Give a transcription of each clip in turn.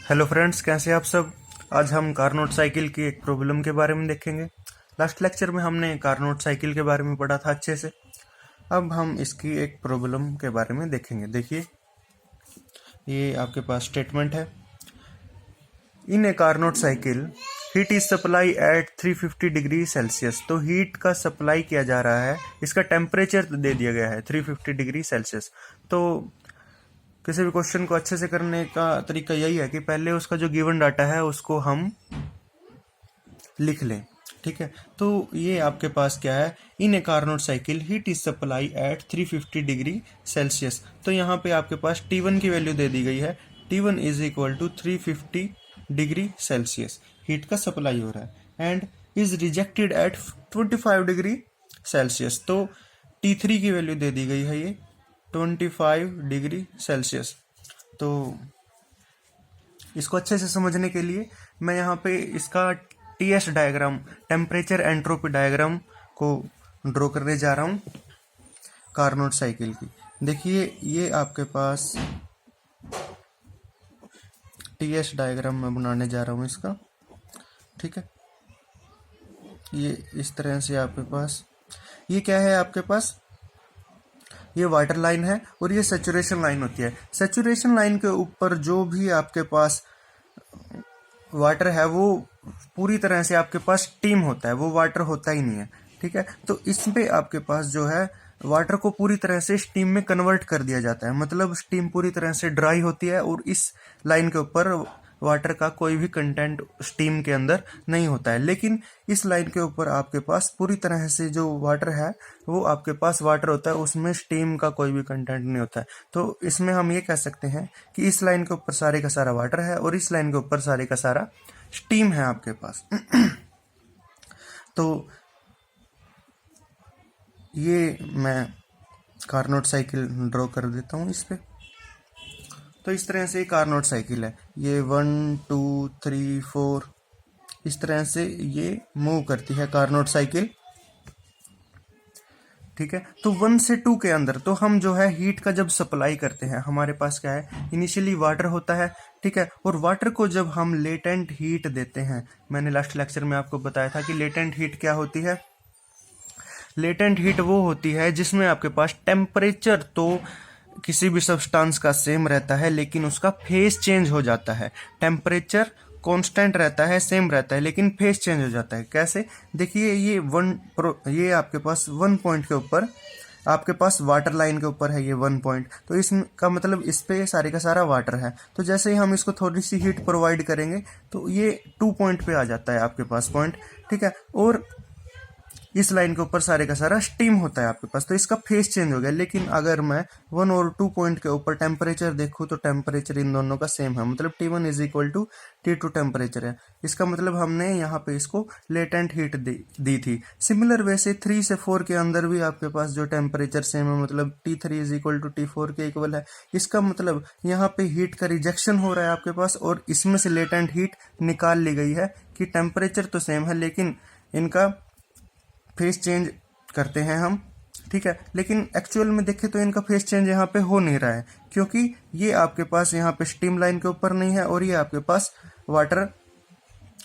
Hello friends, कैसे आप सब। आज हम कारनोट साइकिल की एक प्रॉब्लम के बारे में देखेंगे। लास्ट लेक्चर में हमने कारनोट साइकिल के बारे में पढ़ा था अच्छे से। अब हम इसकी एक प्रॉब्लम के बारे में देखेंगे। देखिए, ये आपके पास स्टेटमेंट है। In a Carnot cycle heat is supply at 350 degree Celsius. तो हीट का सप्लाई किया जा रहा है, इसका टेम्परेचर दे दिया गया है 350 डिग्री सेल्सियस। तो किसी भी क्वेश्चन को अच्छे से करने का तरीका यही है कि पहले उसका जो गिवन डाटा है उसको हम लिख लें। ठीक है, तो ये आपके पास क्या है, in a Carnot cycle heat is supply at 350 degree Celsius. तो यहाँ पे आपके पास T1 की वैल्यू दे दी गई है। T1 is equal to 350 degree Celsius heat का सप्लाई हो रहा है and is rejected at 25 degree Celsius. तो T3 की वैल्यू दे दी गई है ये 25 डिग्री सेल्सियस। तो इसको अच्छे से समझने के लिए मैं यहाँ पे इसका TS diagram, temperature entropy diagram को ड्रॉ करने जा रहा हूँ कारनोट साइकिल की। देखिए, ये आपके पास TS डायग्राम मैं बनाने जा रहा हूँ इसका। ठीक है, ये इस तरह से आपके पास, ये क्या है आपके पास, ये वाटर लाइन है और ये सैचुरेशन लाइन होती है। सैचुरेशन लाइन के ऊपर जो भी आपके पास वाटर है वो पूरी तरह से आपके पास स्टीम होता है, वो वाटर होता ही नहीं है। ठीक है, तो इसमें आपके पास जो है वाटर को पूरी तरह से स्टीम में कन्वर्ट कर दिया जाता है, मतलब स्टीम पूरी तरह से ड्राई होती है और इस लाइन के ऊपर वाटर का कोई भी कंटेंट स्टीम के अंदर नहीं होता है। लेकिन इस लाइन के ऊपर आपके पास पूरी तरह से जो वाटर है वो आपके पास वाटर होता है, उसमें स्टीम का कोई भी कंटेंट नहीं होता है। तो इसमें हम ये कह सकते हैं कि इस लाइन के ऊपर सारे का सारा वाटर है और इस लाइन के ऊपर सारे का सारा स्टीम है आपके पास। तो ये मैं कारनोट साइकिल ड्रॉ कर देता हूँ इस पे। तो इस तरह से कारनोट साइकिल है, ये 1 2 3 4 इस तरह से ये मूव करती है कारनोट साइकिल। ठीक है, तो 1 से 2 के अंदर तो हम जो है हीट का जब सप्लाई करते हैं, हमारे पास क्या है, इनिशियली वाटर होता है। ठीक है, और वाटर को जब हम लेटेंट हीट देते हैं, मैंने लास्ट लेक्चर में आपको बताया था कि लेटेंट हीट क्या होती है। लेटेंट हीट वो होती है जिसमें आपके पास टेम्परेचर तो किसी भी सब्सटेंस का सेम रहता है लेकिन उसका फेज चेंज हो जाता है। टेम्परेचर कांस्टेंट रहता है, सेम रहता है, लेकिन फेज चेंज हो जाता है। कैसे, देखिए, ये आपके पास 1 पॉइंट के ऊपर, आपके पास वाटर लाइन के ऊपर है ये 1 पॉइंट, तो इसका मतलब इस पे सारे का सारा वाटर है। तो जैसे ही हम इसको थोड़ी सी हीट प्रोवाइड करेंगे तो ये 2 पॉइंट पे आ जाता है आपके पास पॉइंट। ठीक है, और इस लाइन के ऊपर सारे का सारा स्टीम होता है आपके पास, तो इसका फेस चेंज हो गया। लेकिन अगर मैं 1 और 2 पॉइंट के ऊपर टेम्परेचर देखूं तो टेम्परेचर इन दोनों का सेम है, मतलब T1 is equal to T2 temperature है। इसका मतलब हमने यहाँ पे इसको लेटेंट हीट दी थी। सिमिलर वैसे 3 से 4 के अंदर भी आपके पास जो टेम्परेचर सेम है, मतलब T3 is equal to T4 के इक्वल है। इसका मतलब यहाँ पे हीट का रिजेक्शन हो रहा है आपके पास और इसमें से लेटेंट हीट निकाल ली गई है कि टेम्परेचर तो सेम है लेकिन इनका फेस चेंज करते हैं हम। ठीक है, लेकिन एक्चुअल में देखें तो इनका फेस चेंज यहाँ पे हो नहीं रहा है, क्योंकि ये आपके पास यहाँ पे स्टीम लाइन के ऊपर नहीं है और ये आपके पास वाटर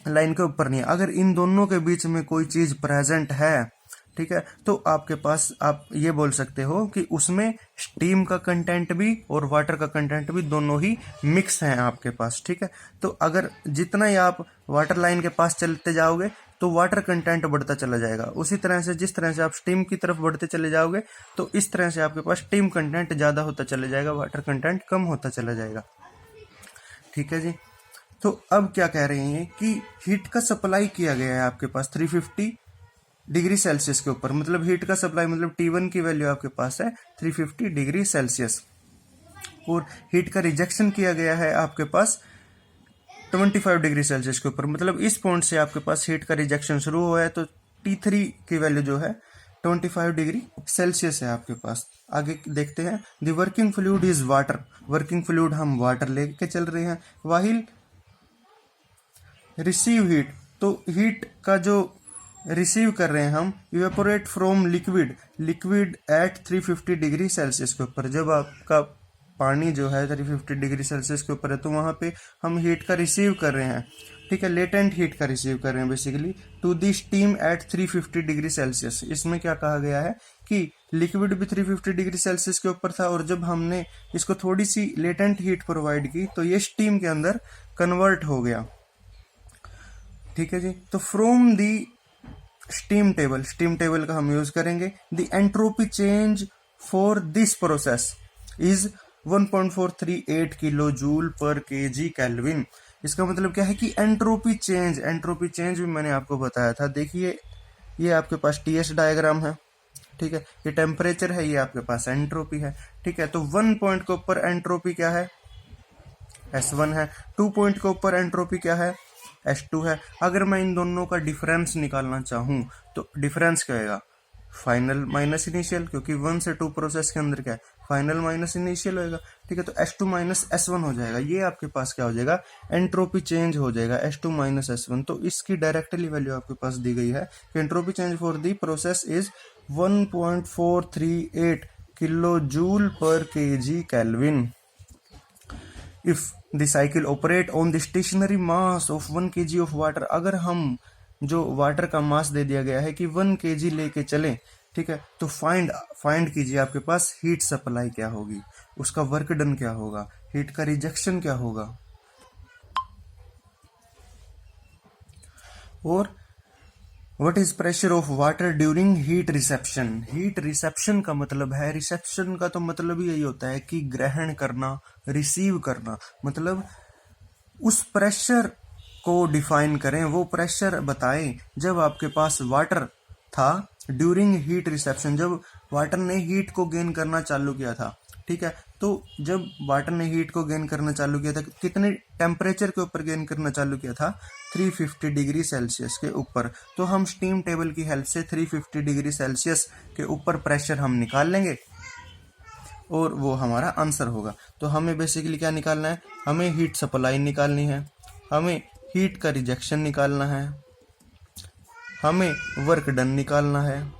लाइन के ऊपर नहीं है। अगर इन दोनों के बीच में कोई चीज प्रेजेंट है, ठीक है, तो आपके पास आप ये बोल सकते हो कि उसमें स्टीम का कंटेंट भी और वाटर का कंटेंट भी दोनों ही मिक्स हैं आपके पास। ठीक है, तो अगर जितना ही आप वाटर लाइन के पास चलते जाओगे तो वाटर कंटेंट बढ़ता चला जाएगा, उसी तरह से जिस तरह से आप स्टीम की तरफ बढ़ते चले जाओगे तो इस तरह से आपके पास स्टीम कंटेंट ज्यादा होता चला जाएगा, वाटर कंटेंट कम होता चला जाएगा। ठीक है जी, तो अब क्या कह रहे हैं कि हीट का सप्लाई किया गया है आपके पास 350 डिग्री सेल्सियस के ऊपर, मतलब हीट का सप्लाई, मतलब T1 की वैल्यू आपके पास है 350 डिग्री सेल्सियस और हीट का रिजेक्शन किया गया है आपके पास 25 डिग्री सेल्सियस के ऊपर, मतलब इस पॉइंट से आपके पास हीट का रिजेक्शन शुरू हुआ है। तो T3 की वैल्यू जो है 25 डिग्री सेल्सियस है आपके पास। आगे देखते हैं, the working fluid is water. Working fluid हम वाटर लेके चल रहे हैं। वाहिल रिसीव हीट, तो हीट का जो रिसीव कर रहे हैं हम, evaporate from liquid, liquid at 350 degree Celsius के ऊपर। जब आपका पानी जो है 350 डिग्री सेल्सियस के ऊपर है, तो वहाँ पे हम हीट का रिसीव कर रहे हैं, ठीक है, लेटेंट हीट का रिसीव कर रहे हैं basically to the steam at 350 degree Celsius. इसमें क्या कहा गया है कि लिक्विड भी 350 डिग्री सेल्सियस के ऊपर था, और जब हमने इसको थोड़ी सी लेटेंट हीट प्रोवाइड की तो ये स्टीम के अंदर कन्वर्ट हो गया, ठीक है जी। तो फ्रॉम दी स्टीम टेबल का हम यूज करेंगे। The entropy change for this process is 1.438 kilo joule per kg kelvin. इसका मतलब क्या है कि एंट्रोपी चेंज भी मैंने आपको बताया था। देखिए ये आपके पास टीएस डायग्राम है, ठीक है, ये टेम्परेचर है, ये आपके पास एंट्रोपी है, ठीक है। तो 1 पॉइंट के ऊपर एंट्रोपी क्या है, S1 है। 2 पॉइंट के ऊपर एंट्रोपी क्या है, S2 है। अगर मैं इन दोनों का डिफरेंस निकालना चाहूं तो डिफरेंस क्या होगा, फाइनल माइनस इनिशियल, क्योंकि 1 से 2 प्रोसेस के अंदर क्या है, फाइनल माइनस इनिशियल होएगा, ठीक है। तो S2 माइनस S1 हो जाएगा, ये आपके पास क्या हो जाएगा, एंट्रोपी चेंज हो जाएगा, S2 माइनस S1। तो इसकी डायरेक्टली वैल्यू आपके पास दी गई है कि entropy change for the process is 1.438 kilo joule per kg kelvin. If the cycle operate on the stationary mass of 1 kg of water, अगर हम जो वाटर का मास दे दिया गया है कि 1 kg लेके चले, ठीक है, तो फाइंड कीजिए आपके पास हीट सप्लाई क्या होगी, उसका वर्क डन क्या होगा, हीट का रिजेक्शन क्या होगा। और what is pressure of water during heat reception. Heat reception का मतलब है, रिसेप्शन का तो मतलब ही यही होता है कि ग्रहण करना, रिसीव करना, मतलब उस प्रेशर को डिफाइन करें, वो प्रेशर बताएं जब आपके पास वाटर था ड्यूरिंग हीट रिसेप्शन, जब वाटर ने हीट को गेन करना चालू किया था, ठीक है। तो जब वाटर ने हीट को गेन करना चालू किया था, कितने टेम्परेचर के ऊपर गेन करना चालू किया था, 350 डिग्री सेल्सियस के ऊपर। तो हम स्टीम टेबल की हेल्प से 350 डिग्री सेल्सियस के ऊपर प्रेशर हम निकाल लेंगे और वो हमारा आंसर होगा। तो हमें बेसिकली क्या निकालना है, हमें हीट सप्लाई निकालनी है, हमें हीट का रिजेक्शन निकालना है, हमें वर्क डन निकालना है,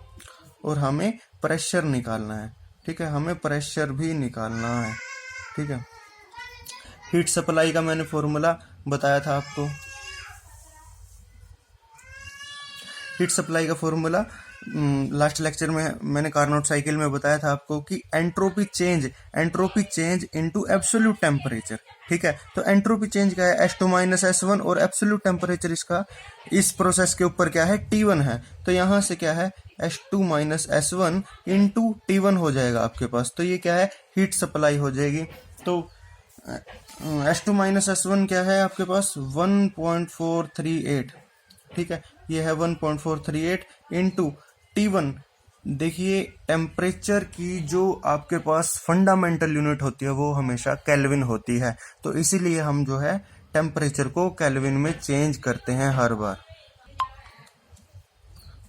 और हमें प्रेशर निकालना है, ठीक है, हमें प्रेशर भी निकालना है, ठीक है। हीट सप्लाई का मैंने फॉर्मूला बताया था आपको, हीट सप्लाई का फॉर्मूला लास्ट लेक्चर में मैंने कार्नोट साइकिल में बताया था आपको कि entropy change into absolute temperature, ठीक है। तो एंट्रोपी चेंज क्या है, S2 माइनस S1, और एब्सोल्यूट टेम्परेचर इसका इस प्रोसेस के ऊपर क्या है, T1 है। तो यहाँ से क्या है, S2 minus S1 into T1 हो जाएगा आपके पास। तो ये क्या है, हीट सप्लाई हो जाएगी। तो S2 माइनस S1 क्या है आपके पास, 1.438, ठीक है, ये है 1.438 इंटू T1। देखिए टेम्परेचर की जो आपके पास फंडामेंटल यूनिट होती है वो हमेशा केल्विन होती है, तो इसीलिए हम जो है टेम्परेचर को केल्विन में चेंज करते हैं हर बार।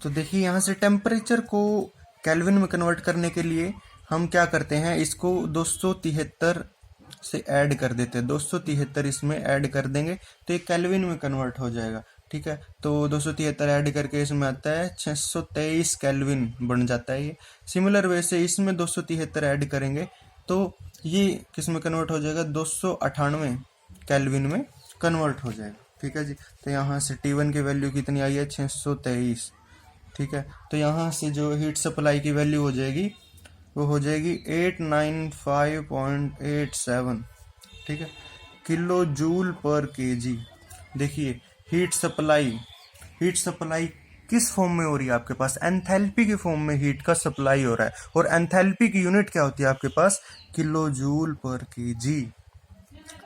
तो देखिए यहाँ से टेम्परेचर को केल्विन में कन्वर्ट करने के लिए हम क्या करते हैं, इसको 273 से ऐड कर देते हैं, 273 इसमें ऐड कर देंगे तो ये केल्विन में कन्वर्ट हो जाएगा, ठीक है। तो 273 ऐड करके इसमें आता है 623 केल्विन बन जाता है ये। सिमिलर वे से इसमें 273 ऐड करेंगे तो ये किस में कन्वर्ट हो जाएगा, 298 केल्विन में कन्वर्ट हो जाएगा, ठीक है जी। तो यहाँ से T1 की वैल्यू कितनी आई है, 623, ठीक है। तो यहाँ से जो हीट सप्लाई की वैल्यू हो जाएगी वो हो जाएगी 895.87, ठीक है, किलो जूल पर केजी। देखिए हीट सप्लाई किस फॉर्म में हो रही है आपके पास, एंथैल्पी के फॉर्म में हीट का सप्लाई हो रहा है, और एंथैल्पी की यूनिट क्या होती है आपके पास, किलो जूल पर केजी,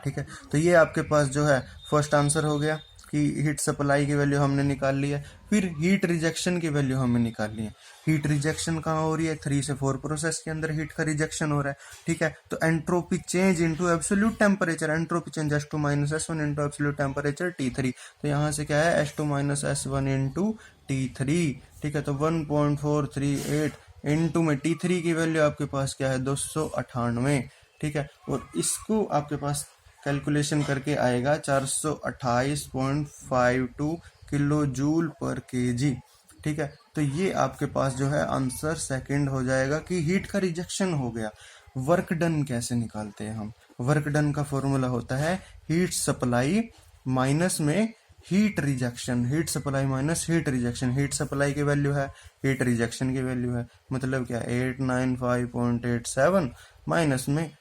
ठीक है। तो ये आपके पास जो है फर्स्ट आंसर हो गया कि हीट सप्लाई की वैल्यू हमने निकाल ली है। फिर हीट रिजेक्शन की वैल्यू हमें निकालनी है। हीट रिजेक्शन कहाँ हो रही है, 3 से 4 प्रोसेस के अंदर हीट का रिजेक्शन हो रहा है, ठीक है। तो entropy change into absolute temperature, entropy change S2 minus S1 into absolute temperature T3। तो यहाँ से क्या है, S2 minus S1 into T3, ठीक है। तो 1.438 इंटू में T3 की वैल्यू आपके पास क्या है, 298, ठीक है। और इसको आपके पास कैलकुलेशन करके आएगा 428.52 किलो जूल पर केजी, ठीक है। तो ये आपके पास जो है आंसर सेकंड हो जाएगा कि हीट का रिजेक्शन हो गया। वर्क डन कैसे निकालते हैं हम? वर्क डन का फॉर्मूला होता है हीट सप्लाई माइनस में heat rejection, heat supply minus heat rejection. Heat supply की वैल्यू है, हीट रिजेक्शन की वैल्यू है, मतलब क्या 895.87 माइनस में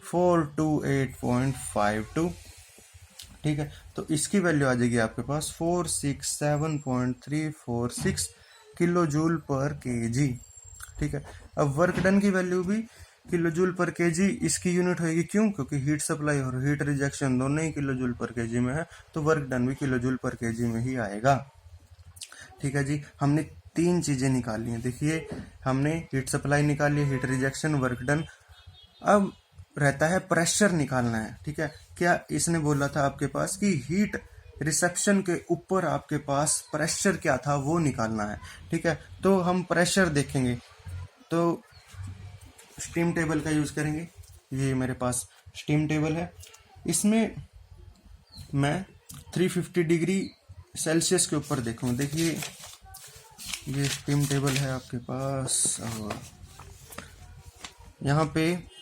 428.52। ठीक है, तो इसकी वैल्यू आ जाएगी आपके पास 467.346 किलो जूल पर केजी। ठीक है, अब वर्क डन की वैल्यू भी किलो जूल पर केजी इसकी यूनिट होगी, क्यों? क्योंकि हीट सप्लाई और हीट रिजेक्शन दोनों ही किलो जूल पर केजी में है, तो वर्क डन भी किलो जूल पर केजी में ही आएगा। ठीक है जी, हमने 3 चीजें निकाली हैं। देखिए, हमने हीट सप्लाई निकाली, हीट रिजेक्शन, वर्क डन। अब रहता है प्रेशर निकालना है। ठीक है, क्या इसने बोला था आपके पास कि हीट रिसेप्शन के ऊपर आपके पास प्रेशर क्या था वो निकालना है। ठीक है, तो हम प्रेशर देखेंगे तो स्टीम टेबल का यूज करेंगे। ये मेरे पास स्टीम टेबल है, इसमें मैं 350 डिग्री सेल्सियस के ऊपर देखूंगा। देखिए, ये स्टीम टेबल है आपके पास, और यहाँ पे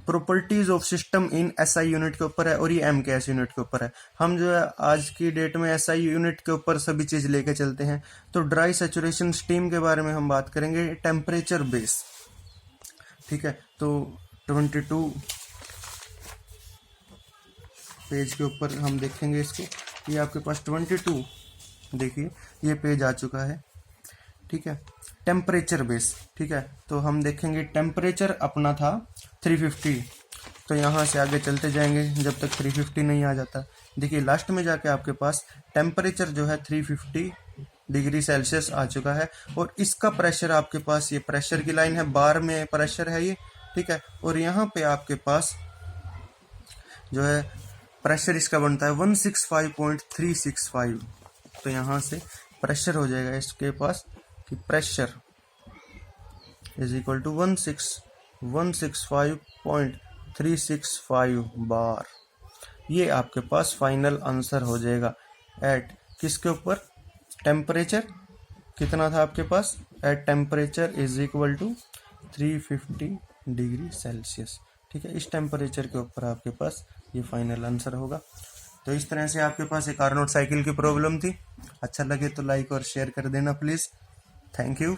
properties of system in SI unit के ऊपर है और ये एमकेएस यूनिट के ऊपर है। हम जो है आज की डेट में एसआई यूनिट के ऊपर सभी चीज लेके चलते हैं। तो ड्राई सैचुरेशन स्टीम के बारे में हम बात करेंगे टेम्परेचर बेस। ठीक है, तो 22 पेज के ऊपर हम देखेंगे इसको। ये आपके पास 22, देखिए ये पेज आ चुका है। ठीक है, टेम्परेचर बेस। ठीक है, तो हम देखेंगे टेम्परेचर अपना था 350, तो यहाँ से आगे चलते जाएंगे जब तक 350 नहीं आ जाता। देखिए, लास्ट में जाके आपके पास टेम्परेचर जो है 350 डिग्री सेल्सियस आ चुका है, और इसका प्रेशर आपके पास, ये प्रेशर की लाइन है, बार में प्रेशर है ये। ठीक है, और यहाँ पे आपके पास जो है प्रेशर इसका बनता है 165.365। तो यहाँ से प्रेशर हो जाएगा इसके पास कि प्रेशर इज इक्वल टू 165.365 बार। ये आपके पास फाइनल आंसर हो जाएगा एट किसके ऊपर? टेम्परेचर कितना था आपके पास? At temperature is equal to 350 degree Celsius. ठीक है, इस टेम्परेचर के ऊपर आपके पास ये फाइनल आंसर होगा। तो इस तरह से आपके पास एक कार्नोट साइकिल की प्रॉब्लम थी। अच्छा लगे तो लाइक और शेयर कर देना प्लीज। Thank you.